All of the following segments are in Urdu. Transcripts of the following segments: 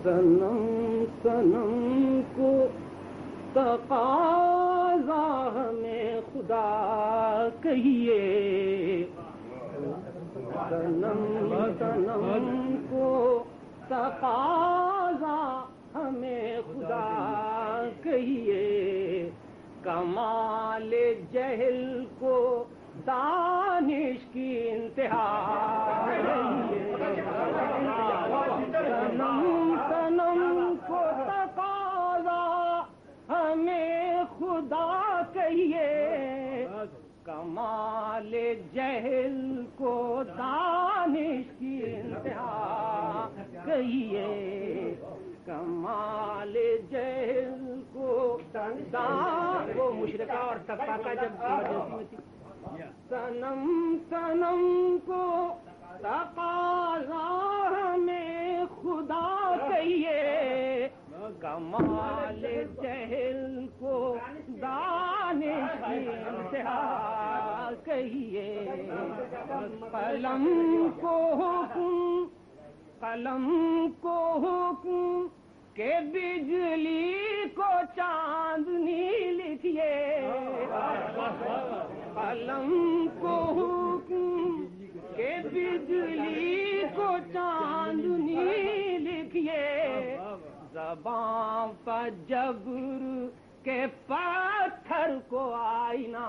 صنم صنم کو تقاضا ہمیں خدا کہیے، صنم صنم کو تقاضا ہمیں خدا کہیے، کمال جہل کو دانش کی انتہا کہیے، صنم صنم کو تقاضا ہمیں خدا کہیے، کمال جہل کو دانش کی انتہا کہیے، کمال جہل کو وہ مشرقہ اور تقوا کا جب ایمرجنسی میں تھی، صنم صنم کو تقاضا ہمیں خدا کہیے، کمال جہل کو دانش کی انتہا کہیے، قلم کو حکم قلم کو حکم کہ بجلی کو چاندنی لکھیے، قلم کو حکم کہ بجلی کو چاندنی لکھیے، زبان پر جبر کے پتھر کو آئینہ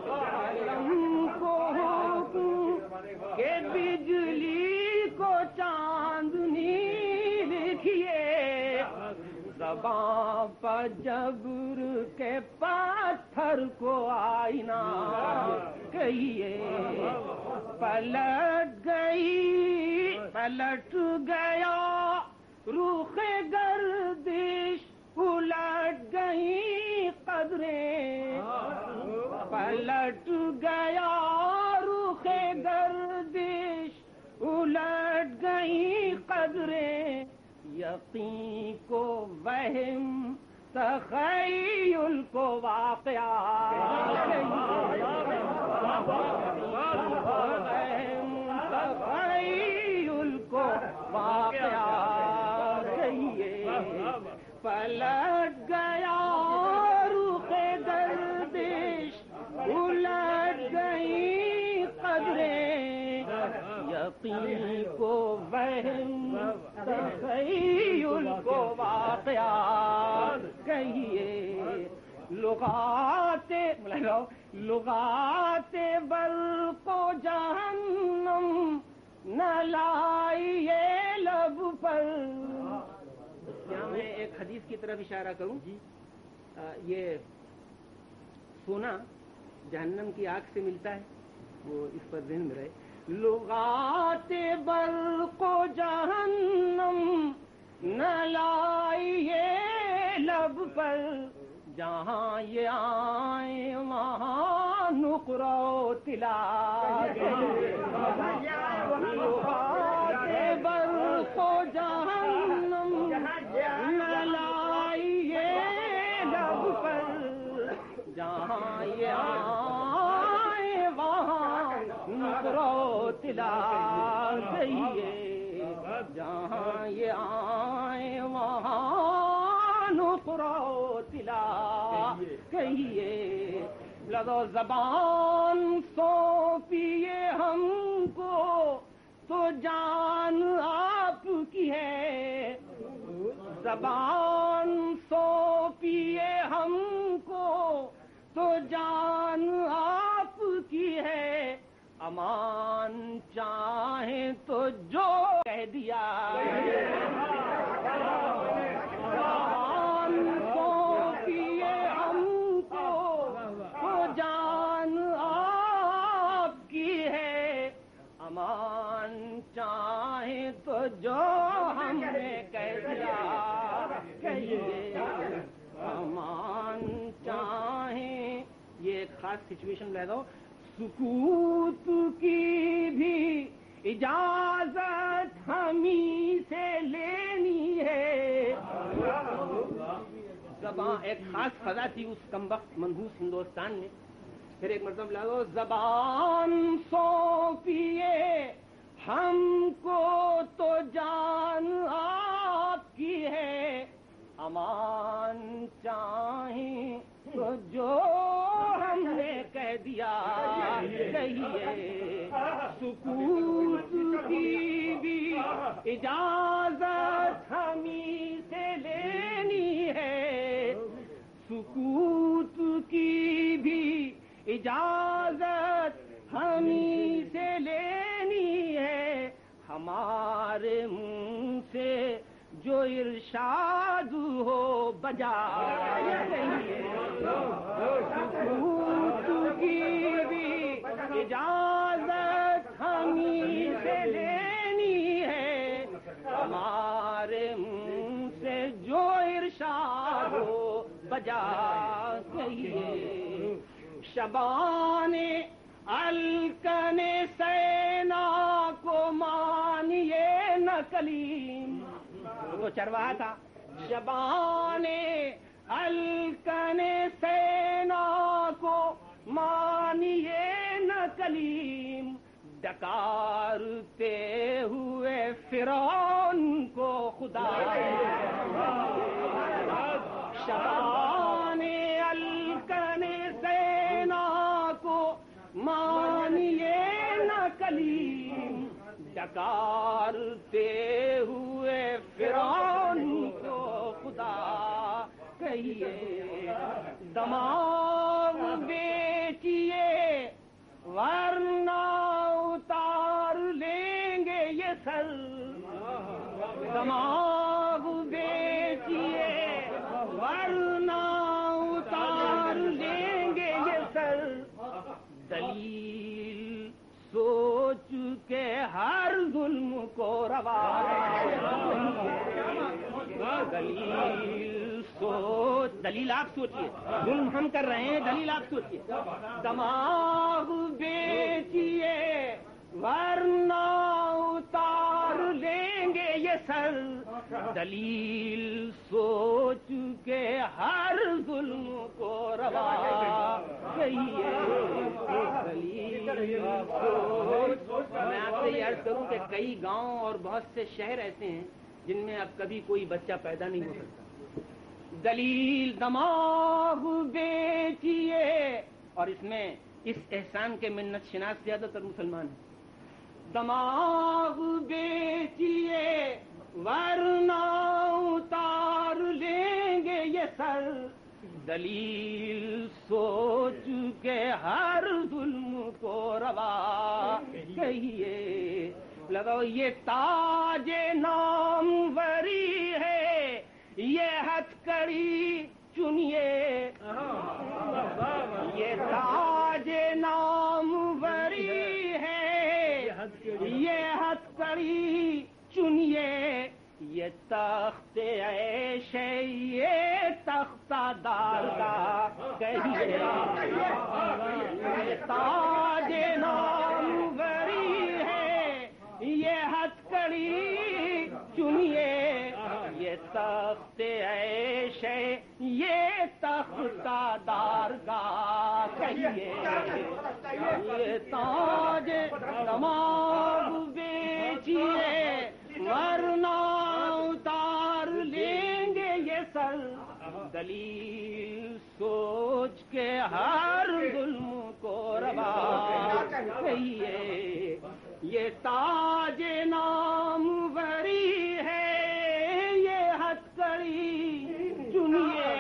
قلم کو حکم کہ بجلی کو چاندنی لکھیے، زبان پر جبر کے پتھر کو آئینہ کہیے، پلٹ گیا رخ گردش، الٹ گئی قدریں، پلٹ گیا رخ گردش، الٹ گئی قدریں، یقین کو وہم تخیل کو واقعہ تخیل کو واقعہ کہیے، پلٹ گیا رخ گردش، الٹ گئی قدریں، یقین کو وہم تخیل کو واقعہ کہیے، لغات برق و جہنم نہ لائیے لب پر۔ یہاں میں ایک حدیث کی طرف اشارہ کروں، یہ سونا جہنم کی آگ سے ملتا ہے، وہ اس پر ذہن میں رہے، لغات برق و جہنم نہ لائیے لب پر، جہاں یہ آئیں وہاں نقرہ و طلا، لغات برق و جہنم نہ لائیے لب پر، جہاں یہ آئیں وہاں نقرہ و طلا کہیے، جہاں یہ آئیں وہاں نقرہ و طلا کہیے، لگو زبان سونپیے ہم کو تو جان آپ کی ہے، زبان سونپیے ہم کو تو جان آپ کی ہے، امان چاہیں تو جو کہہ دیا، امان سونپیے ہم کو تو جان آپ کی ہے، امان چاہیں تو جو ہم نے کہہ دیا کہیے، امان چاہیں، یہ ایک خاص سچویشن لے دو، سکوت کی بھی اجازت ہمیں سے لینی ہے، زبان ایک خاص فضا تھی اس کمبخت منحوس ہندوستان میں پھر ایک مرتبہ لگو زبان سونپیے ہم کو تو جان آپ کی ہے امان چاہیں تو جو ہم نے کہہ دیا کہیے سکوت کی بھی اجازت ہمیں سے لینی ہے سکوت کی بھی اجازت ہمیں سے لینی ہے ہمارے منہ سے جو ارشاد ہو بجا سکوت کی بھی اجازت ہمیں سے لینی ہے ہمارے منہ سے جو ارشاد ہو بجا کہیے شبان الکن سینا کو مانیے نہ کلیم وہ چرواہا تھا شبان الکن سینا کو مانیے نہ کلیم ڈکارتے ہوئے فرعون کو خدا شبان الکن سینا کو مانیے نہ کلیم ڈکارتے ہوئے فرعون کو خدا کہیے دماغ بیچیے ورنہ اتار لیں گے یہ سر دماغ بیچیے ورنہ اتار لیں گے یہ سر دلیل سوچ کے ہر ظلم کو روا دلیل سوچ دلیل آپ سوچیے ظلم ہم کر رہے ہیں دلیل آپ سوچیے دماغ بیچیے ورنہ اتار لیں گے یہ سر دلیل سوچ کے ہر ظلم کو روا کہیے دلیل سوچ میں آپ سے یہ عرض کروں کہ کئی گاؤں اور بہت سے شہر ایسے ہیں جن میں اب کبھی کوئی بچہ پیدا نہیں ہو سکتا دلیل دماغ بیچیے اور اس میں اس احسان کے منت شناس زیادہ تر مسلمان ہیں دماغ بیچیے ورنہ اتار لیں گے یہ سر دلیل سوچ کے ہر ظلم کو روا کہیے لگاؤ یہ تاج ناموری ہے یہ ہتھکڑی چنیے یہ تاج ناموری ہے یہ ہتھکڑی چنیے یہ تخت عیش ہے یہ تختہ دار کا کہیے یہ تاج ناموری ہے یہ ہتھکڑی چنیے یہ تخت عیش ہے یہ تختہ دار کا کہیے یہ تاج دماغ بیچیے ورنہ اتار لیں گے یہ سر دلیل سوچ کے ہر ظلم کو روا کہیے یہ تاج ناموری ہے یہ ہتھکڑی چنیے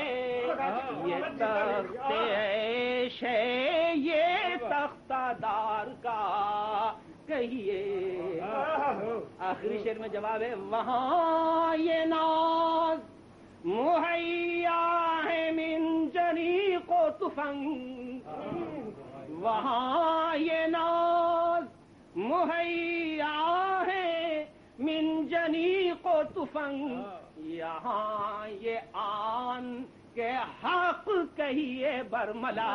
یہ تخت عیش ہے یہ تختہ دار کا کہیے آخری شعر میں جواب ہے وہاں یہ ناز مہیا ہے من جنیق و تفنگ وہاں یہ ناز مہیا ہے من جنیق و تفنگ یہاں یہ آن کے حق کہیے برملا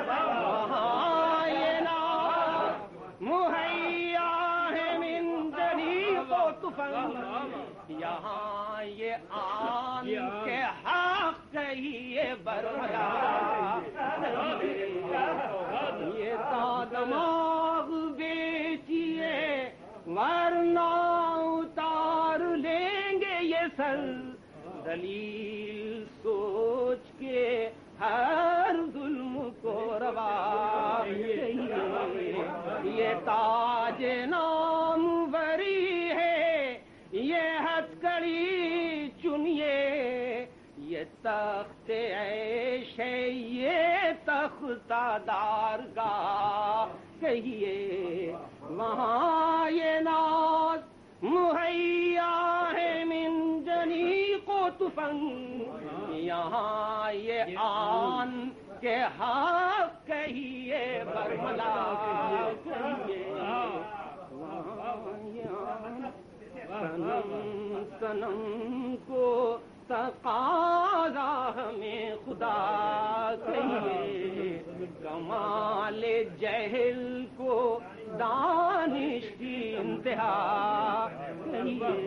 وہاں یہ ناز مہیا ہے من جنیق و فن یہاں یہ آن کے حق کہیے برملا یہ تا دماغ بیچیے ورنہ اتار لیں گے یہ سر دلیل سوچ کے ہر ظلم کو روا یہ تاج نام وری ہے یہ ہتھکڑی چنیے یہ تخت عیش ہے یہ تختہ دارگاہ کہیے وہاں یہ ناز مہیا ہے من جنی کو تفن یہاں یہ آن کے حق کہیے برملا کہیے سنم سنم کو تقاضا ہمیں خدا کہیے کمال جہل کو دانش کی انتہا کہیے